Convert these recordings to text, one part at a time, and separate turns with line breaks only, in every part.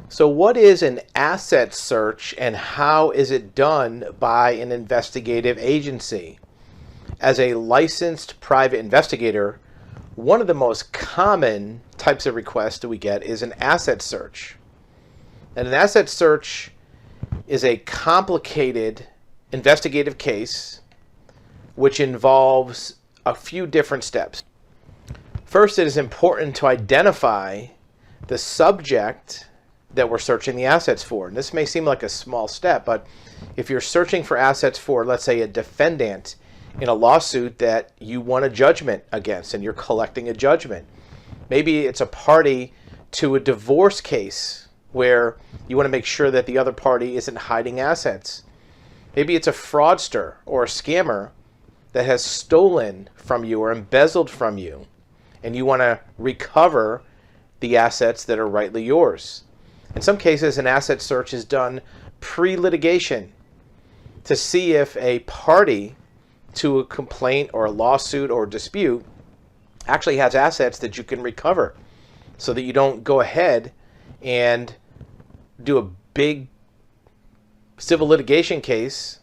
So what is an asset search and how is it done by an investigative agency? As a licensed private investigator, one of the most common types of requests that we get is an asset search. And an asset search is a complicated investigative case which involves a few different steps. First, it is important to identify the subject that we're searching the assets for. And this may seem like a small step, but if you're searching for assets for, let's say, a defendant in a lawsuit that you won a judgment against and you're collecting a judgment, maybe it's a party to a divorce case where you want to make sure that the other party isn't hiding assets. Maybe it's a fraudster or a scammer that has stolen from you or embezzled from you, and you want to recover the assets that are rightly yours. In some cases, an asset search is done pre-litigation to see if a party to a complaint or a lawsuit or dispute actually has assets that you can recover, so that you don't go ahead and do a big civil litigation case,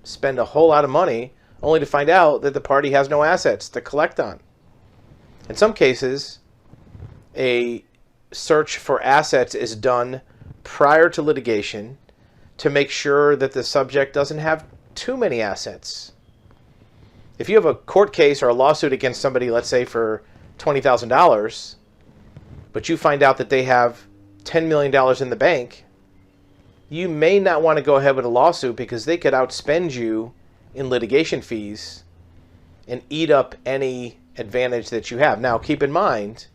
spend a whole lot of money, only to find out that the party has no assets to collect on. In some cases, a search for assets is done prior to litigation to make sure that the subject doesn't have too many assets. If you have a court case or a lawsuit against somebody, let's say for $20,000, but you find out that they have $10 million in the bank, you may not want to go ahead with a lawsuit because they could outspend you in litigation fees and eat up any advantage that you have. Now, keep in mind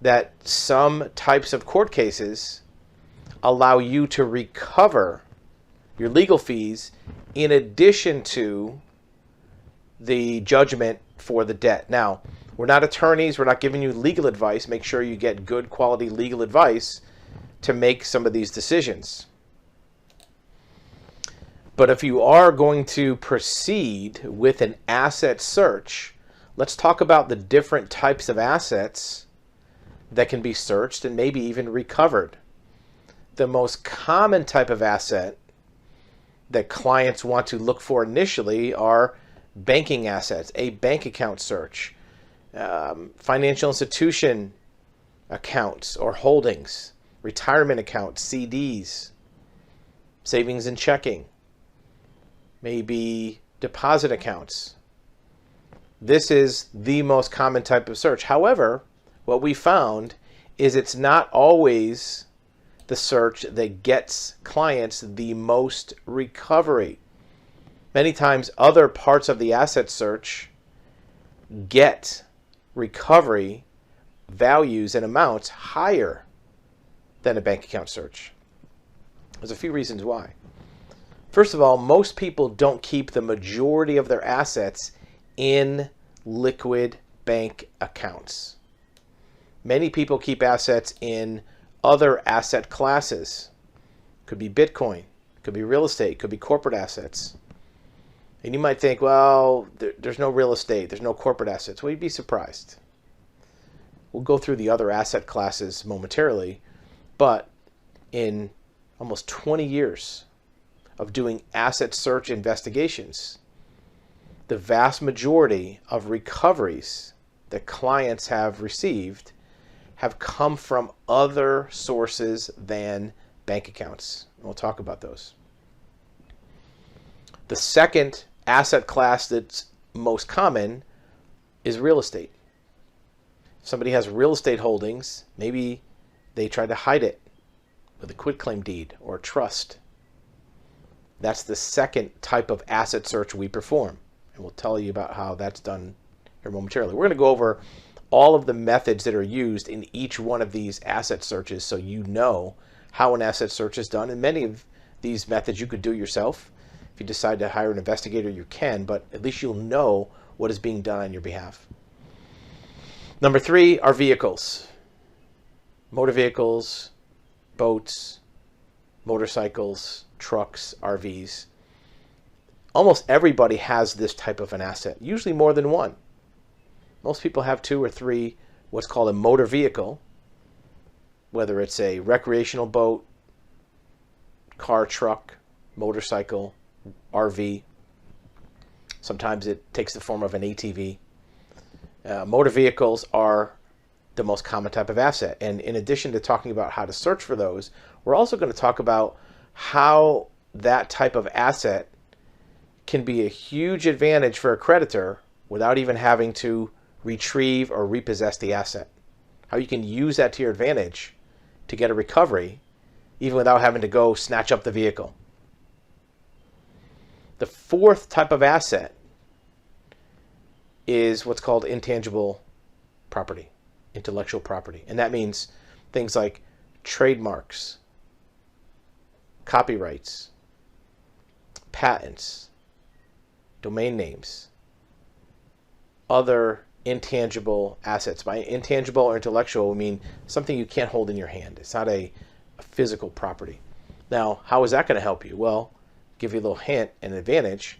that some types of court cases allow you to recover your legal fees in addition to the judgment for the debt. Now, we're not attorneys. We're not giving you legal advice. Make sure you get good quality legal advice to make some of these decisions. But if you are going to proceed with an asset search, let's talk about the different types of assets that can be searched and maybe even recovered. The most common type of asset that clients want to look for initially are banking assets, a bank account search, financial institution accounts or holdings, retirement accounts, CDs, savings and checking, maybe deposit accounts. This is the most common type of search. However, what we found is it's not always the search that gets clients the most recovery. Many times other parts of the asset search get recovery values and amounts higher than a bank account search. There's a few reasons why. First of all, most people don't keep the majority of their assets in liquid bank accounts. Many people keep assets in other asset classes. Could be Bitcoin, could be real estate, could be corporate assets. And you might think, well, there's no real estate, there's no corporate assets. Well, you'd be surprised. We'll go through the other asset classes momentarily, but in almost 20 years of doing asset search investigations, the vast majority of recoveries that clients have received have come from other sources than bank accounts. And we'll talk about those. The second asset class that's most common is real estate. If somebody has real estate holdings, maybe they try to hide it with a quitclaim deed or a trust. That's the second type of asset search we perform. And we'll tell you about how that's done here momentarily. We're going to go over all of the methods that are used in each one of these asset searches so you know how an asset search is done. And many of these methods you could do yourself. If you decide to hire an investigator, you can, but at least you'll know what is being done on your behalf. Number 3 are vehicles. Motor vehicles, boats, motorcycles, trucks, RVs. Almost everybody has this type of an asset, usually more than one. Most people have 2 or 3 what's called a motor vehicle, whether it's a recreational boat, car, truck, motorcycle, RV. Sometimes it takes the form of an ATV. Motor vehicles are the most common type of asset. And in addition to talking about how to search for those, we're also going to talk about how that type of asset can be a huge advantage for a creditor without even having to retrieve or repossess the asset. How you can use that to your advantage to get a recovery even without having to go snatch up the vehicle. The fourth type of asset is what's called intangible property, intellectual property. And that means things like trademarks, copyrights, patents, domain names, other intangible assets. By intangible or intellectual, we mean something you can't hold in your hand. It's not a physical property. Now, how is that going to help you? Well, give you a little hint, an advantage.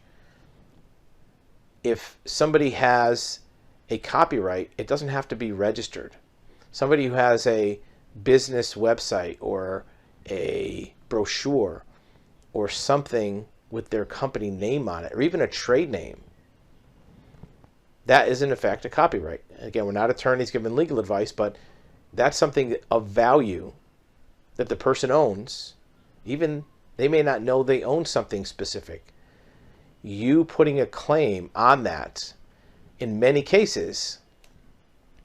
If somebody has a copyright, it doesn't have to be registered. Somebody who has a business website or a brochure or something with their company name on it, or even a trade name, that is in effect a copyright. Again, we're not attorneys giving legal advice, but that's something of value that the person owns. Even they may not know they own something specific. You putting a claim on that, in many cases,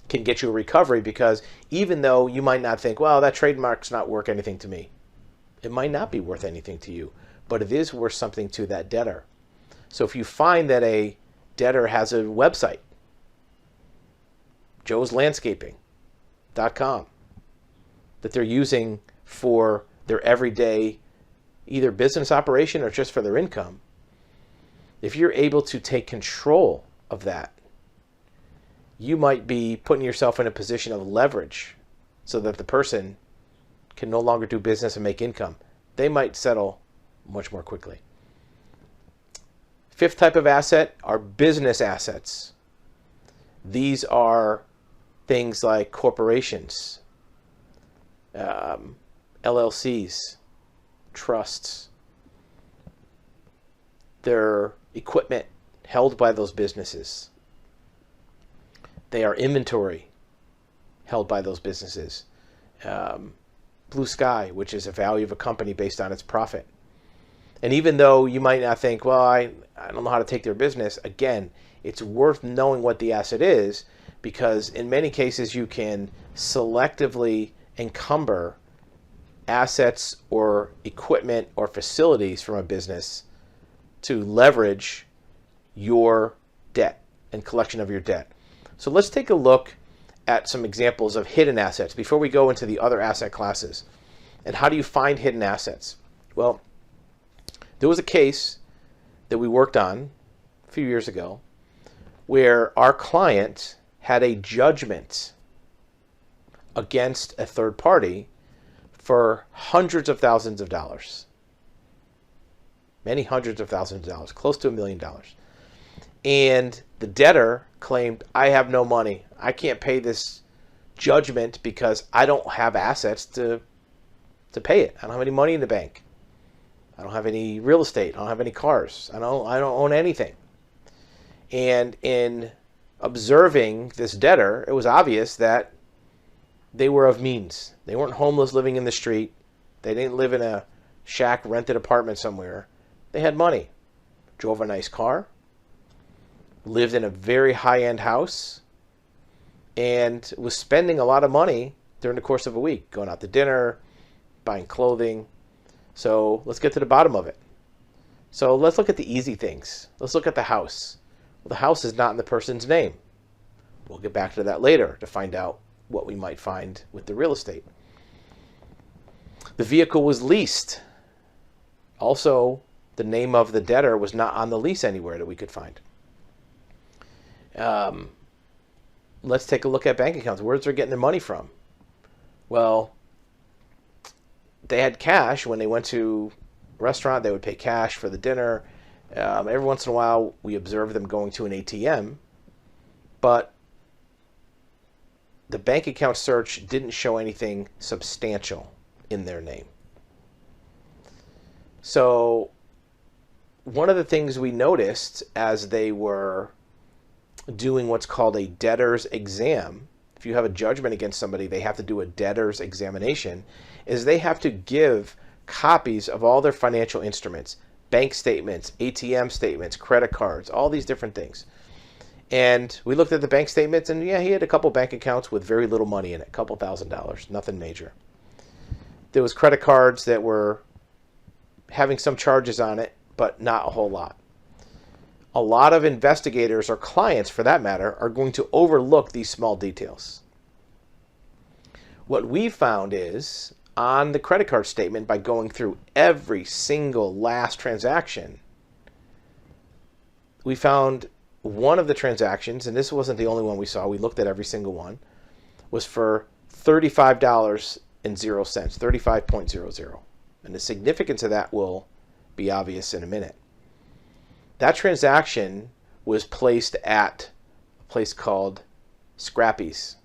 can get you a recovery, because even though you might not think, well, that trademark's not worth anything to me, it might not be worth anything to you, but it is worth something to that debtor. So if you find that a debtor has a website, joeslandscaping.com, that they're using for their everyday either business operation or just for their income, if you're able to take control of that, you might be putting yourself in a position of leverage so that the person can no longer do business and make income. They might settle much more quickly. Fifth type of asset are business assets. These are things like corporations, LLCs, trusts. They're equipment held by those businesses. They are inventory held by those businesses. Blue sky, which is a value of a company based on its profit. And even though you might not think, well, I don't know how to take their business, again, it's worth knowing what the asset is, because in many cases you can selectively encumber assets or equipment or facilities from a business to leverage your debt and collection of your debt. So let's take a look at some examples of hidden assets before we go into the other asset classes. And how do you find hidden assets? Well, there was a case that we worked on a few years ago where our client had a judgment against a third party for hundreds of thousands of dollars. Many hundreds of thousands of dollars, close to $1 million. And the debtor claimed, I have no money. I can't pay this judgment because I don't have assets to pay it. I don't have any money in the bank. I don't have any real estate. I don't have any cars. I don't own anything. And in observing this debtor, it was obvious that they were of means. They weren't homeless living in the street. They didn't live in a shack rented apartment somewhere. They had money. Drove a nice car. Lived in a very high-end house. And was spending a lot of money during the course of a week. Going out to dinner, buying clothing. So let's get to the bottom of it. So let's look at the easy things. Let's look at the house. Well, the house is not in the person's name. We'll get back to that later to find out what we might find with the real estate. The vehicle was leased. Also, the name of the debtor was not on the lease anywhere that we could find. Let's take a look at bank accounts. Where's they getting their money from? Well, they had cash. When they went to a restaurant, they would pay cash for the dinner. Every once in a while, we observed them going to an ATM. But the bank account search didn't show anything substantial in their name. So one of the things we noticed as they were doing what's called a debtor's exam, if you have a judgment against somebody, they have to do a debtor's examination, is they have to give copies of all their financial instruments, bank statements, ATM statements, credit cards, all these different things. And we looked at the bank statements, and yeah, he had a couple bank accounts with very little money in it, a couple $1,000s, nothing major. There was credit cards that were having some charges on it, but not a whole lot. A lot of investigators, or clients for that matter, are going to overlook these small details. What we found is, on the credit card statement, by going through every single last transaction, we found one of the transactions, and this wasn't the only one we saw, we looked at every single one, was for $35.00, 35.00. And the significance of that will be obvious in a minute. That transaction was placed at a place called Scrappy's.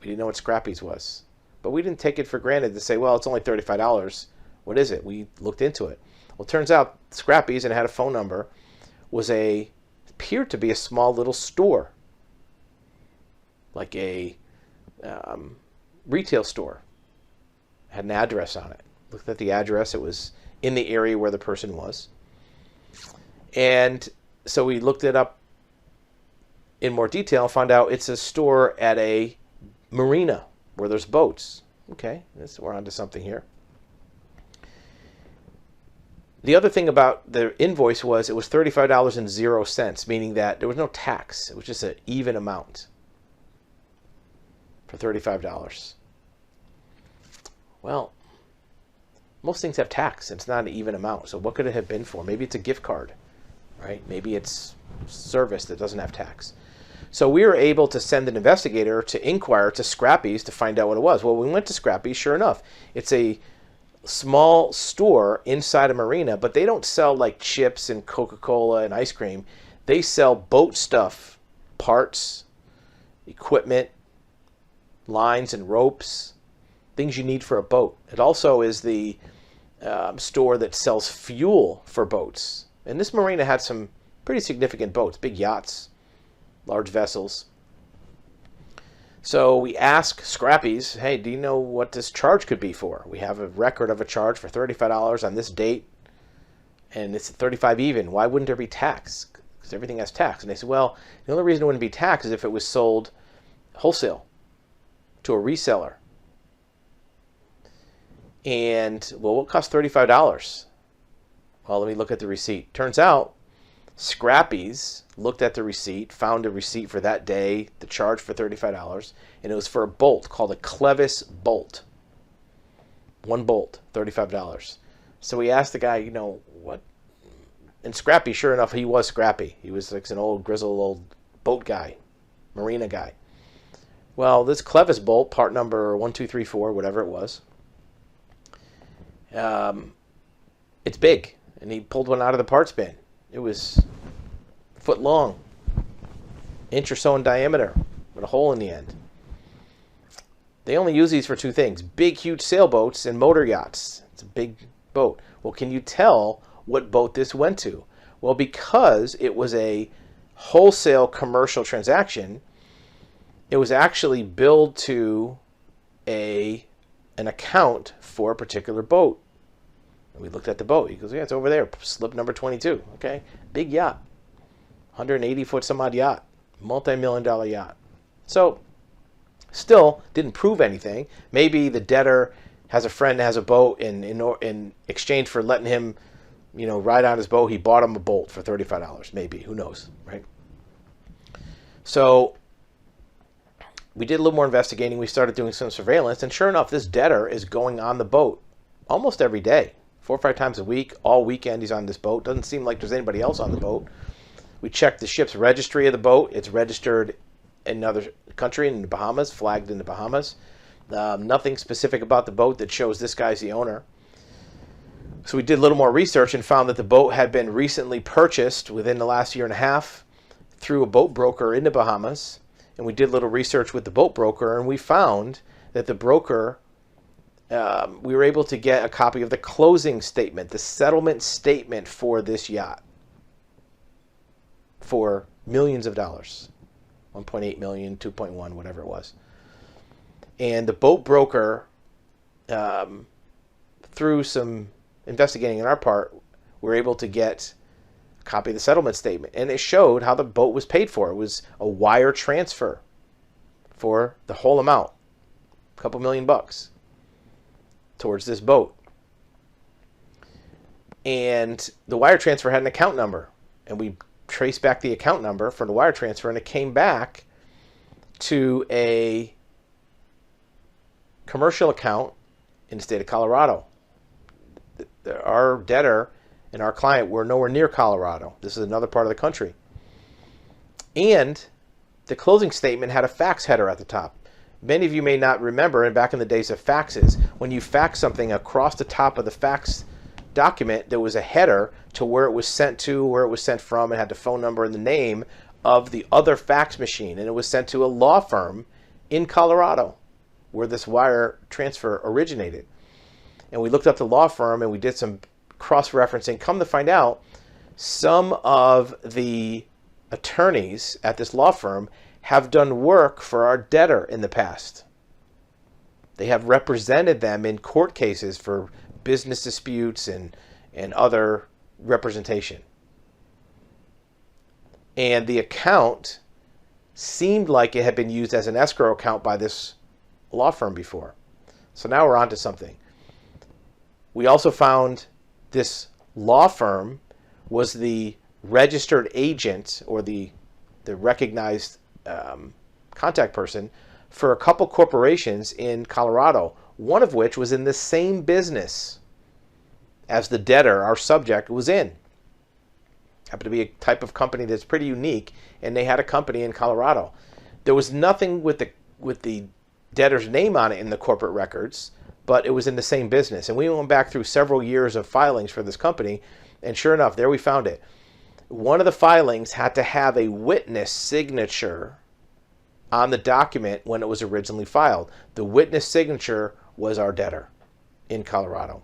We didn't know what Scrappy's was, but we didn't take it for granted to say, well, it's only $35. What is it? We looked into it. Well, it turns out Scrappy's, and it had a phone number, appeared to be a small little store, like a retail store. It had an address on it. Looked at the address. It was in the area where the person was. And so we looked it up in more detail and found out it's a store at a marina where there's boats. Okay, we're onto something here. The other thing about the invoice was it was $35.00, meaning that there was no tax. It was just an even amount for $35. Well, most things have tax, and it's not an even amount. So what could it have been for? Maybe it's a gift card, right? Maybe it's service that doesn't have tax. So we were able to send an investigator to inquire to Scrappy's to find out what it was. Well, we went to Scrappy's, sure enough. It's a small store inside a marina, but they don't sell like chips and Coca-Cola and ice cream. They sell boat stuff, parts, equipment, lines and ropes, things you need for a boat. It also is the store that sells fuel for boats. And this marina had some pretty significant boats, big yachts, large vessels. So we asked Scrappy's, hey, do you know what this charge could be for? We have a record of a charge for $35 on this date, and it's 35 even. Why wouldn't there be tax? Because everything has tax. And they said, well, the only reason it wouldn't be tax is if it was sold wholesale to a reseller. And, well, what cost $35? Well, let me look at the receipt. Turns out, Scrappy's looked at the receipt, found a receipt for that day, the charge for $35, and it was for a bolt called a Clevis bolt. One bolt, $35. So we asked the guy, what? And Scrappy, sure enough, he was Scrappy. He was like an old, grizzled old boat guy, marina guy. Well, this Clevis bolt, part number 1234, whatever it was, it's big. And he pulled one out of the parts bin. It was a foot long, inch or so in diameter, with a hole in the end. They only use these for two things: big, huge sailboats and motor yachts. It's a big boat. Well, can you tell what boat this went to? Well, because it was a wholesale commercial transaction, it was actually billed to an account for a particular boat. And we looked at the boat. He goes, yeah, it's over there, slip number 22. Okay, big yacht, 180-foot some odd yacht, multi-million-dollar yacht. So, still didn't prove anything. Maybe the debtor has a friend that has a boat, and in exchange for letting him, ride on his boat, he bought him a bolt for $35. Maybe, who knows, right? So we did a little more investigating. We started doing some surveillance, and sure enough, this debtor is going on the boat almost every day. 4 or 5 times a week, all weekend he's on this boat. Doesn't seem like there's anybody else on the boat. We checked the ship's registry of the boat. It's registered in another country, in the Bahamas, flagged in the Bahamas. Nothing specific about the boat that shows this guy's the owner. So we did a little more research and found that the boat had been recently purchased within the last year and a half through a boat broker in the Bahamas. And we did a little research with the boat broker, and we found that the broker we were able to get a copy of the closing statement, the settlement statement for this yacht, for millions of dollars, 1.8 million, 2.1, whatever it was. And the boat broker, through some investigating on our part, we were able to get a copy of the settlement statement. And it showed how the boat was paid for. It was a wire transfer for the whole amount, a couple $1,000,000 towards this boat. And the wire transfer had an account number. And we traced back the account number for the wire transfer, and it came back to a commercial account in the state of Colorado. Our debtor and our client were nowhere near Colorado. This is another part of the country. And the closing statement had a fax header at the top. Many of you may not remember, and back in the days of faxes, when you fax something across the top of the fax document, there was a header to where it was sent to, where it was sent from, and had the phone number and the name of the other fax machine. And it was sent to a law firm in Colorado where this wire transfer originated. And we looked up the law firm and we did some cross-referencing. Come to find out, some of the attorneys at this law firm have done work for our debtor in the past. They have represented them in court cases for business disputes and other representation. And the account seemed like it had been used as an escrow account by this law firm before. So now we're on to something. We also found this law firm was the registered agent, or the recognized contact person for a couple corporations in Colorado, one of which was in the same business as the debtor, our subject, was in. Happened to be a type of company that's pretty unique, and they had a company in Colorado. There was nothing with the debtor's name on it in the corporate records, but it was in the same business. And we went back through several years of filings for this company, and sure enough, there we found it. One of the filings had to have a witness signature on the document when it was originally filed. The witness signature was our debtor in Colorado.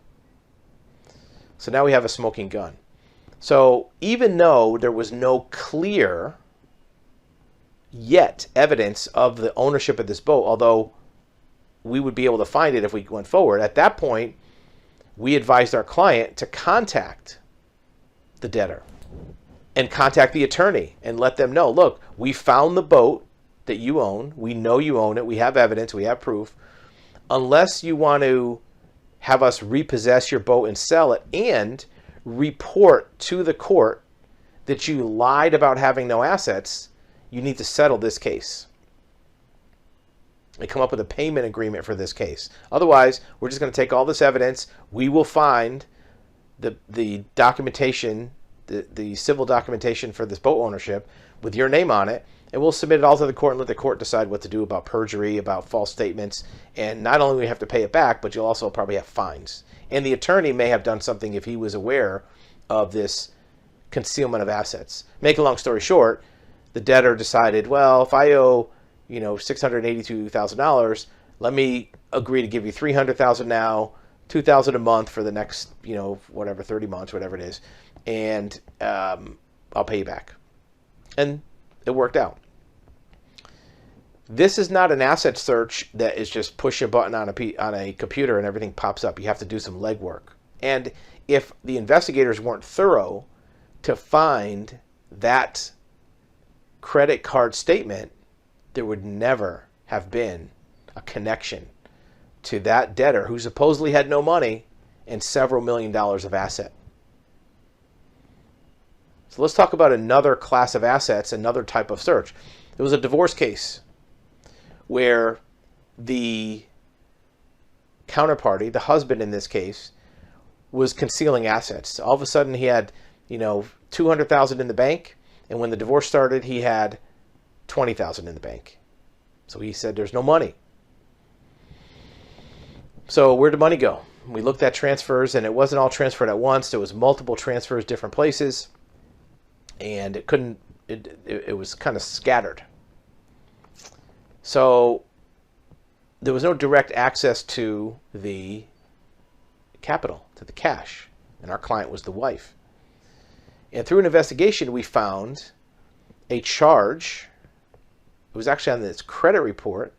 So now we have a smoking gun. So even though there was no clear yet evidence of the ownership of this boat, although we would be able to find it if we went forward, at that point, we advised our client to contact the debtor and contact the attorney and let them know, look, we found the boat that you own. We know you own it. We have evidence. We have proof. Unless you want to have us repossess your boat and sell it and report to the court that you lied about having no assets, you need to settle this case. They come up with a payment agreement for this case. Otherwise, we're just going to take all this evidence. We will find the documentation, the civil documentation for this boat ownership with your name on it, and we'll submit it all to the court and let the court decide what to do about perjury, about false statements. And not only will we have to pay it back, but you'll also probably have fines. And the attorney may have done something if he was aware of this concealment of assets. Make a long story short, the debtor decided, well, if I owe $682,000, let me agree to give you $300,000 now, $2,000 a month for the next 30 months, whatever it is, and I'll pay you back. And it worked out. This is not an asset search that is just push a button on a computer and everything pops up. You have to do some legwork. And if the investigators weren't thorough to find that credit card statement, there would never have been a connection to that debtor who supposedly had no money and several $1 million of asset. So let's talk about another class of assets, another type of search. There was a divorce case where the counterparty, the husband in this case, was concealing assets. All of a sudden he had, $200,000 in the bank, and when the divorce started, he had $20,000 in the bank. So he said there's no money. So where'd the money go? We looked at transfers, and it wasn't all transferred at once. There was multiple transfers, different places, and it was kind of scattered. So there was no direct access to the capital, to the cash, and our client was the wife. And through an investigation, we found a charge. It was actually on this credit report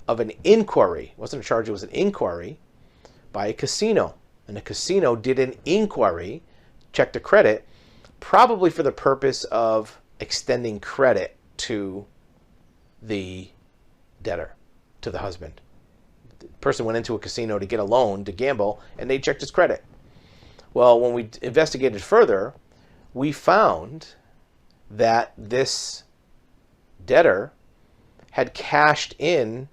of an inquiry. It wasn't a charge, it was an inquiry by a casino. And the casino did an inquiry, checked the credit, probably for the purpose of extending credit to the debtor, to the husband. The person went into a casino to get a loan to gamble, and they checked his credit. Well, when we investigated further, we found that this debtor had cashed in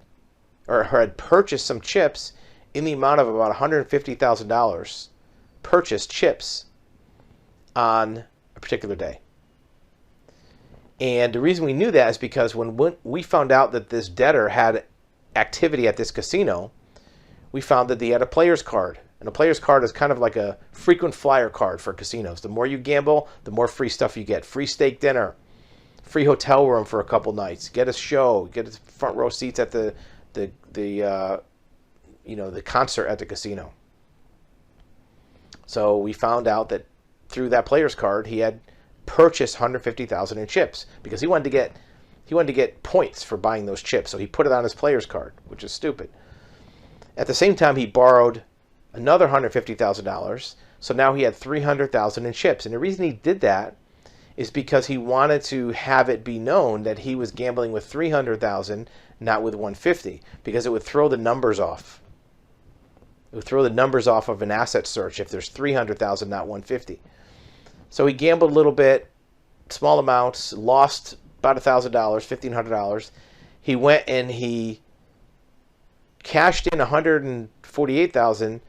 or had purchased some chips in the amount of about $150,000, purchased chips on a particular day. And the reason we knew that is because when we found out that this debtor had activity at this casino, we found that he had a player's card. And a player's card is kind of like a frequent flyer card for casinos. The more you gamble, the more free stuff you get. Free steak dinner, free hotel room for a couple nights, get a show, get front row seats at the concert at the casino. So we found out that through that player's card, he had purchased $150,000 in chips because he wanted to get points for buying those chips. So he put it on his player's card, which is stupid. At the same time, he borrowed another $150,000. So now he had $300,000 in chips. And the reason he did that is because he wanted to have it be known that he was gambling with $300,000, not with $150,000, because it would throw the numbers off. It would throw the numbers off of an asset search if there's $300,000, not $150,000. So he gambled a little bit, small amounts, lost about $1,000, $1,500. He went and he cashed in $148,000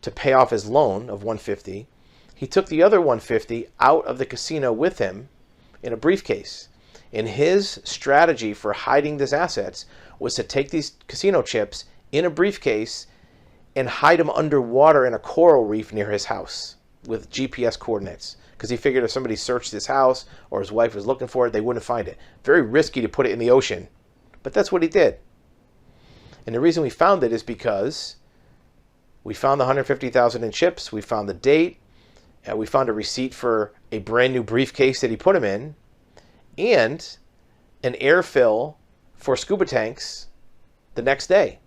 to pay off his loan of $150,000. He took the other $150,000 out of the casino with him in a briefcase. And his strategy for hiding these assets was to take these casino chips in a briefcase and hide them underwater in a coral reef near his house with GPS coordinates. Because he figured if somebody searched his house or his wife was looking for it, they wouldn't find it. Very risky to put it in the ocean, but that's what he did. And the reason we found it is because we found the $150,000 in chips, we found the date, and we found a receipt for a brand new briefcase that he put them in, and an air fill for scuba tanks the next day.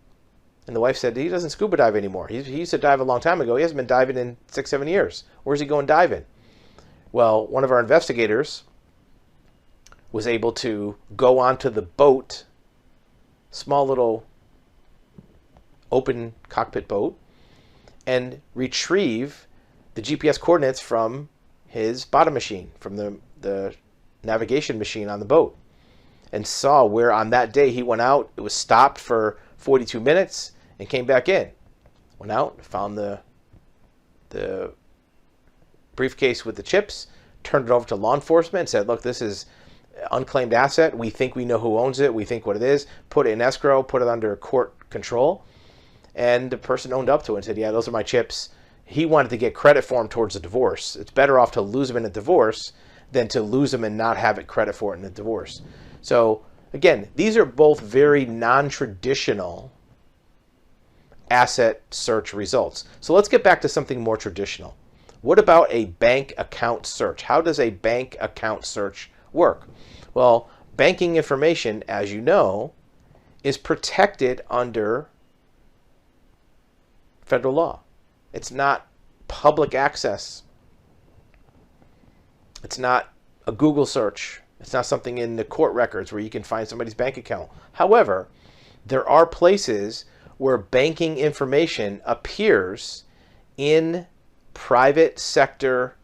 And the wife said he doesn't scuba dive anymore. He used to dive a long time ago. He hasn't been diving in 6-7 years. Where's he going diving? Well, one of our investigators was able to go onto the boat, small little open cockpit boat, and retrieve the GPS coordinates from his bottom machine, from the navigation machine on the boat, and saw where on that day he went out. It was stopped for 42 minutes and came back in. Went out, found the briefcase with the chips, turned it over to law enforcement, and said, look, this is unclaimed asset. We think we know who owns it. We think what it is. Put it in escrow, put it under court control. And the person owned up to it and said, yeah, those are my chips. He wanted to get credit for them towards a divorce. It's better off to lose them in a divorce than to lose them and not have it credit for it in a divorce. So again, these are both very non-traditional asset search results. So let's get back to something more traditional. What about a bank account search? How does a bank account search work? Well, banking information, as you know, is protected under federal law. It's not public access. It's not a Google search. It's not something in the court records where you can find somebody's bank account. However, there are places where banking information appears in private sector